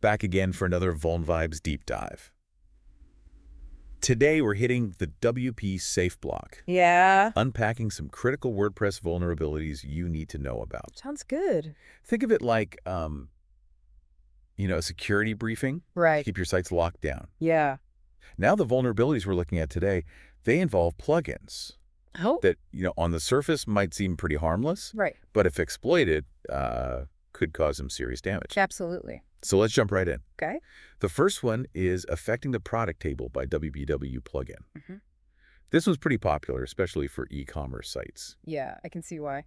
back again for another Vuln Vibes deep dive. Today we're hitting the WP safe block, Yeah. unpacking some critical WordPress vulnerabilities you need to know about. Sounds good. Think of it like, a security briefing to Right. keep your sites locked down. Yeah. Now the vulnerabilities we're looking at today, they involve plugins Oh, that, on the surface might seem pretty harmless, right. but if exploited, could cause some serious damage. Absolutely. So let's jump right in. Okay. The first one is affecting the product table by WPW plugin. Mhm. This one's pretty popular, especially for e-commerce sites. Yeah, I can see why.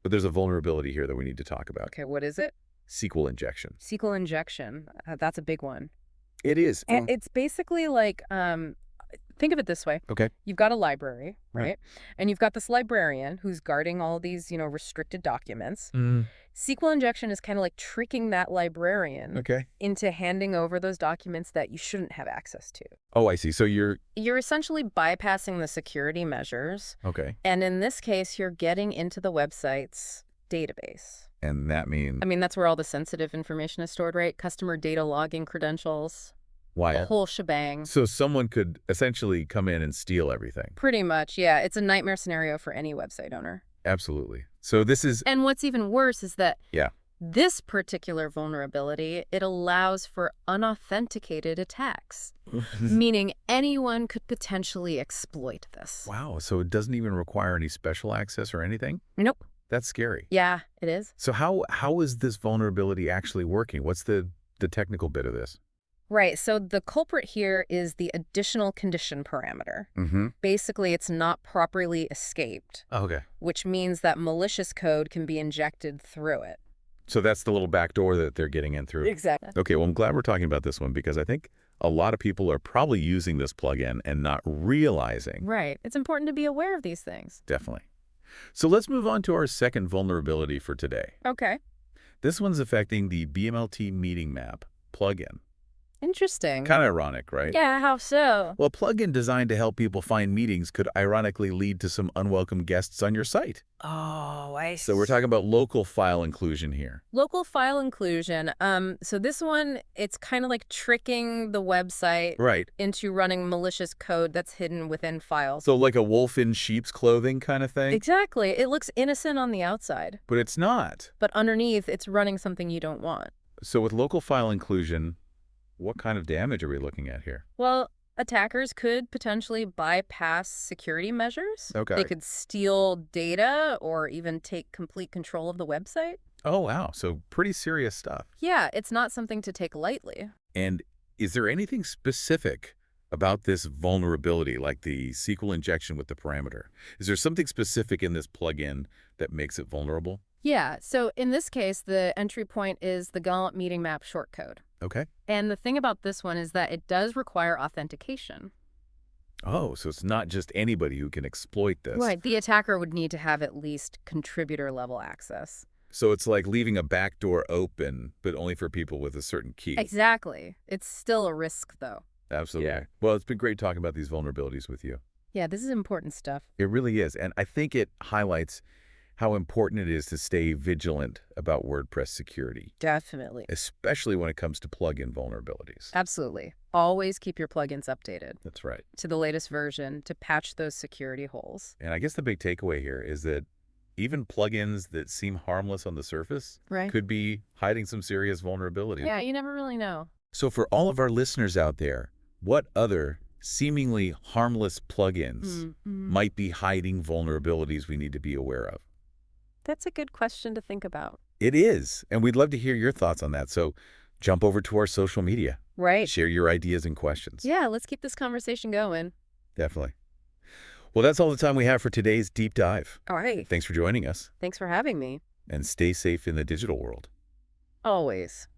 But there's a vulnerability here that we need to talk about. Okay, what is it? SQL injection. SQL injection. That's a big one. It is. And it's basically like, think of it this way. Okay. You've got a library, Right. right? And you've got this librarian who's guarding all these, restricted documents. SQL injection is kind of like tricking that librarian Okay. into handing over those documents that you shouldn't have access to. Oh, I see. So you're... You're essentially bypassing the security measures. Okay. And in this case, you're getting into the website's database. And that means... I mean, that's where all the sensitive information is stored, right? Customer data logging credentials, Why? the whole shebang. So someone could essentially come in and steal everything. Pretty much, yeah. It's a nightmare scenario for any website owner. Absolutely. So this is... And what's even worse is that Yeah. this particular vulnerability, it allows for unauthenticated attacks, meaning anyone could potentially exploit this. Wow. So it doesn't even require any special access or anything? Nope. That's scary. Yeah, it is. So how is this vulnerability actually working? What's the technical bit of this? Right. So the culprit here is the additional condition parameter. Mm-hmm. Basically, it's not properly escaped, Okay. which means that malicious code can be injected through it. So that's the little back door that they're getting in through. Exactly. Okay, well, I'm glad we're talking about this one because I think a lot of people are probably using this plugin and not realizing. Right. It's important to be aware of these things. Definitely. So let's move on to our second vulnerability for today. Okay. This one's affecting the BMLT meeting map plugin. Interesting. Kind of ironic, right? Yeah, how so? Well, a plugin designed to help people find meetings could ironically lead to some unwelcome guests on your site. Oh, I see. So we're talking about local file inclusion here. Local file inclusion. So this one, it's kind of like tricking the website Right. into running malicious code that's hidden within files. So like a wolf in sheep's clothing kind of thing? Exactly. It looks innocent on the outside, But it's not. but underneath, it's running something you don't want. So with local file inclusion, what kind of damage are we looking at here? Well, attackers could potentially bypass security measures. Okay. They could steal data or even take complete control of the website. Oh, wow. So pretty serious stuff. Yeah, it's not something to take lightly. And is there anything specific about this vulnerability, like the SQL injection with the parameter? Is there something specific in this plugin that makes it vulnerable? Yeah, so in this case, the entry point is the Gallant meeting map shortcode. Okay. And the thing about this one is that it does require authentication. Oh, so it's not just anybody who can exploit this. Right, the attacker would need to have at least contributor level access. So it's like leaving a back door open, but only for people with a certain key. Exactly. It's still a risk, though. Absolutely. Yeah. Well, it's been great talking about these vulnerabilities with you. Yeah, this is important stuff. It really is. And I think it highlights how important it is to stay vigilant about WordPress security, Definitely. especially when it comes to plugin vulnerabilities. Absolutely. Always keep your plugins updated That's right. to the latest version to patch those security holes. And I guess the big takeaway here is that even plugins that seem harmless on the surface Right. could be hiding some serious vulnerabilities. Yeah, you never really know. So for all of our listeners out there, what other seemingly harmless plugins might be hiding vulnerabilities we need to be aware of? That's a good question to think about. It is. And we'd love to hear your thoughts on that. So jump over to our social media. Right. Share your ideas and questions. Yeah, let's keep this conversation going. Definitely. Well, that's all the time we have for today's deep dive. All right. Thanks for joining us, Thanks for having me. and stay safe in the digital world. Always.